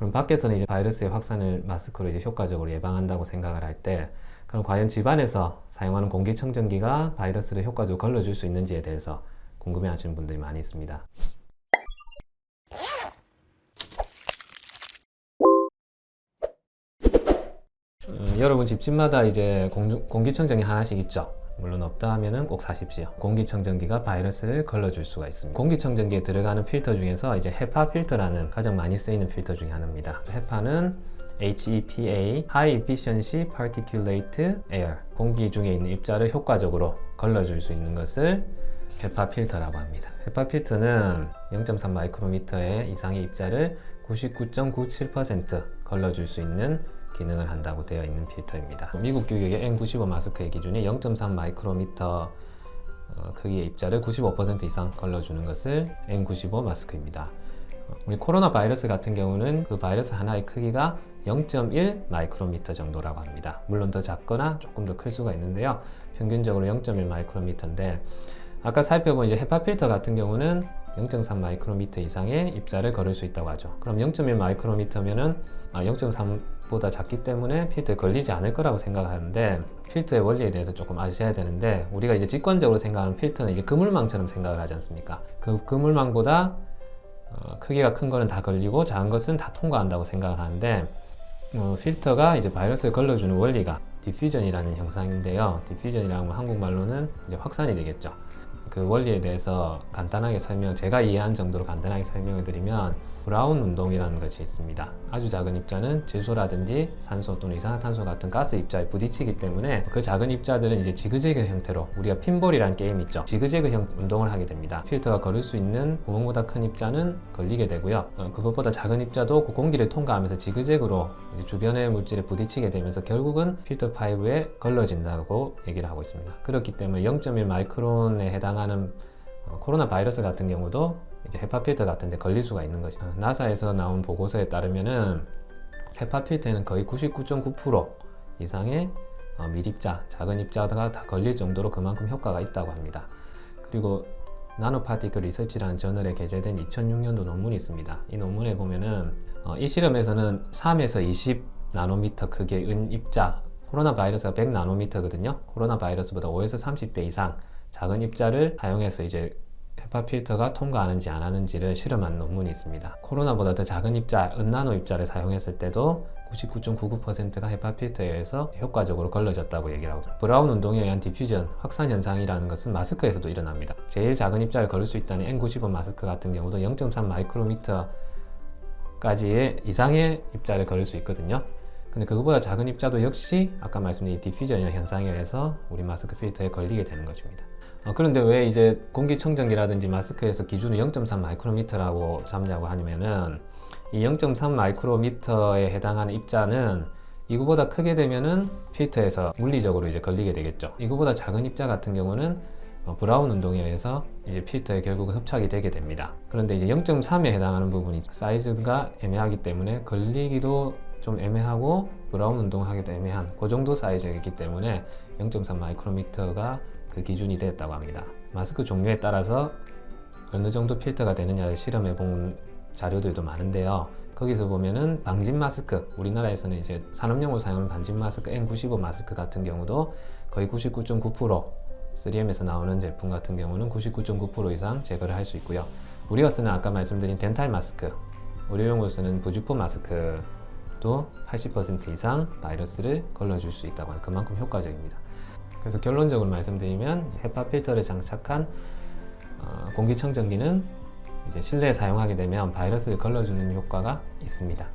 그럼 밖에서는 이제 바이러스의 확산을 마스크로 이제 효과적으로 예방한다고 생각을 할 때, 그럼 과연 집안에서 사용하는 공기청정기가 바이러스를 효과적으로 걸러줄 수 있는지에 대해서 궁금해하시는 분들이 많이 있습니다. 여러분 집집마다 이제 공기청정기 하나씩 있죠. 물론 없다 하면은 꼭 사십시오. 공기청정기가 바이러스를 걸러줄 수가 있습니다. 공기청정기에 들어가는 필터 중에서 이제 헤파 필터라는 가장 많이 쓰이는 필터 중에 하나입니다. 헤파는 HEPA, High Efficiency Particulate Air, 공기 중에 있는 입자를 효과적으로 걸러줄 수 있는 것을 헤파 필터라고 합니다. 헤파 필터는 0.3 마이크로미터 이상의 입자를 99.97% 걸러줄 수 있는 기능을 한다고 되어 있는 필터입니다. 미국 규격의 N95 마스크의 기준이 0.3 마이크로미터 크기의 입자를 95% 이상 걸러주는 것을 N95 마스크입니다. 우리 코로나 바이러스 같은 경우는 그 바이러스 하나의 크기가 0.1 마이크로미터 정도라고 합니다. 물론 더 작거나 조금 더 클 수가 있는데요. 평균적으로 0.1 마이크로미터인데, 아까 살펴본 이제 헤파 필터 같은 경우는 0.3 마이크로미터 이상의 입자를 걸을 수 있다고 하죠. 그럼 0.1 마이크로미터면은 0.3보다 작기 때문에 필터에 걸리지 않을 거라고 생각하는데, 필터의 원리에 대해서 조금 아셔야 되는데, 우리가 이제 직관적으로 생각하는 필터는 이제 그물망처럼 생각을 하지 않습니까? 그 그물망보다 크기가 큰 거는 다 걸리고 작은 것은 다 통과한다고 생각을 하는데, 필터가 이제 바이러스를 걸러주는 원리가 디퓨전이라는 현상인데요. 디퓨전이라는 건 한국말로는 이제 확산이 되겠죠. 그 원리에 대해서 간단하게 제가 이해한 정도로 간단하게 설명을 드리면, 브라운 운동이라는 것이 있습니다. 아주 작은 입자는 질소라든지 산소 또는 이산화탄소 같은 가스 입자에 부딪히기 때문에 그 작은 입자들은 이제 지그재그 형태로, 우리가 핀볼이라는 게임 있죠. 지그재그형 운동을 하게 됩니다. 필터가 걸을 수 있는 구멍보다 큰 입자는 걸리게 되고요. 그것보다 작은 입자도 그 공기를 통과하면서 지그재그로 주변의 물질에 부딪히게 되면서 결국은 필터 파이브에 걸러진다고 얘기를 하고 있습니다. 그렇기 때문에 0.1 마이크론에 해당하는 코로나 바이러스 같은 경우도 이제 헤파 필터 같은데 걸릴 수가 있는 거죠. 나사에서 나온 보고서에 따르면은 헤파 필터에는 거의 99.9% 이상의 밀입자, 작은 입자가 다 걸릴 정도로 그만큼 효과가 있다고 합니다. 그리고 나노파티클 리서치라는 저널에 게재된 2006년도 논문이 있습니다. 이 논문에 보면은 이 실험에서는 3에서 20 나노미터 크기의 은입자, 코로나 바이러스가 100 나노미터거든요. 코로나 바이러스보다 5에서 30배 이상 작은 입자를 사용해서 이제 헤파 필터가 통과하는지 안 하는지를 실험한 논문이 있습니다. 코로나보다 더 작은 입자, 은나노 입자를 사용했을 때도 99.99%가 헤파 필터에 의해서 효과적으로 걸러졌다고 얘기를 하고 있습니다. 브라운 운동에 의한 디퓨전, 확산 현상이라는 것은 마스크에서도 일어납니다. 제일 작은 입자를 걸을 수 있다는 N95 마스크 같은 경우도 0.3 마이크로미터까지의 이상의 입자를 걸을 수 있거든요. 근데 그거보다 작은 입자도 역시 아까 말씀드린 디퓨전이라는 현상에 의해서 우리 마스크 필터에 걸리게 되는 것입니다. 그런데 왜 이제 공기청정기라든지 마스크에서 기준을 0.3 마이크로미터라고 잡냐고 하면은, 이 0.3 마이크로미터에 해당하는 입자는 이거보다 크게 되면은 필터에서 물리적으로 이제 걸리게 되겠죠. 이거보다 작은 입자 같은 경우는 브라운 운동에 의해서 이제 필터에 결국은 흡착이 되게 됩니다. 그런데 이제 0.3에 해당하는 부분이 사이즈가 애매하기 때문에 걸리기도 좀 애매하고 브라운 운동을 하기도 애매한 그 정도 사이즈이기 때문에 0.3 마이크로미터가 그 기준이 되었다고 합니다. 마스크 종류에 따라서 어느 정도 필터가 되느냐를 실험해 본 자료들도 많은데요. 거기서 보면은 방진 마스크, 우리나라에서는 이제 산업용으로 사용하는 방진 마스크 N95 마스크 같은 경우도 거의 99.9%, 3M에서 나오는 제품 같은 경우는 99.9% 이상 제거를 할 수 있고요. 우리가 쓰는 아까 말씀드린 덴탈 마스크, 의료용으로 쓰는 부주포 마스크도 80% 이상 바이러스를 걸러줄 수 있다고 하는, 그만큼 효과적입니다. 그래서 결론적으로 말씀드리면 헤파 필터를 장착한 공기청정기는 이제 실내에 사용하게 되면 바이러스를 걸러주는 효과가 있습니다.